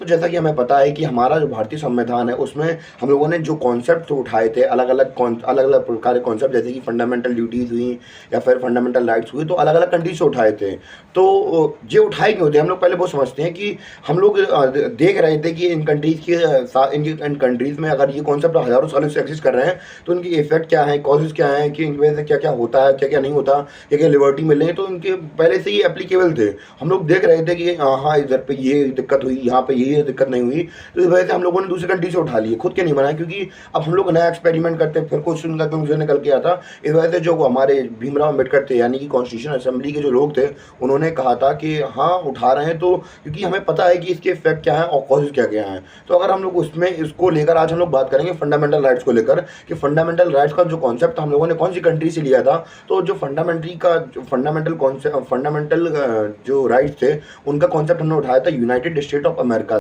तो जैसा कि हमें पता है कि हमारा जो भारतीय संविधान है, उसमें हम लोगों ने जो कॉन्सेप्ट उठाए थे, अलग-अलग प्रकार के कॉन्सेप्ट, जैसे कि फंडामेंटल ड्यूटीज़ हुई या फिर फंडामेंटल राइट्स हुए, तो अलग-अलग कंट्रीज़ से उठाए थे। तो ये उठाए क्यों थे? हम लोग पहले वो समझते हैं कि हम लोग देख रहे थे कि इन कंट्रीज़ के इन कंट्रीज़ में अगर ये कॉन्सेप्ट हज़ारों सालों से एक्सिस्ट कर रहे हैं, तो इनकी इफ़ेक्ट क्या है, कॉजेज़ क्या हैं, कि इनकी वजह से क्या-क्या होता है, क्या-क्या नहीं होता, क्या-क्या लिबर्टी मिल रही है, तो इनके पहले से ही एप्लीकेबल थे। हम लोग देख रहे थे कि हाँ, इधर पे ये दिक्कत हुई, यहाँ पे ये दिक्कत नहीं हुई, तो इस वजह से हम लोगों ने दूसरी कंट्री से उठा लिए, खुद के नहीं बनाए, क्योंकि अब हम लोग नया एक्सपेरिमेंट करते हैं, फिर कुछ उनका कंक्लूजन निकल के आता। इस वजह से जो हमारे भीमराव अम्बेडकर थे, यानी कि कॉन्स्टिट्यूशन असेंबली के जो लोग थे, उन्होंने कहा था कि हाँ, उठा रहे हैं तो क्योंकि हमें पता है कि इसके इफ़ेक्ट क्या हैं और कॉजेज़ क्या-क्या हैं। तो अगर हम लोग उसमें इसको लेकर आज हम लोग बात करेंगे फंडामेंटल राइट्स को लेकर, कि फंडामेंटल राइट्स का जो कॉन्सेप्ट हम लोगों ने कौन सी कंट्री से लिया था। तो जो फंडामेंटल जो राइट्स थे, उनका कॉन्सेप्ट हमने उठाया था यूनाइटेड स्टेट ऑफ अमेरिका।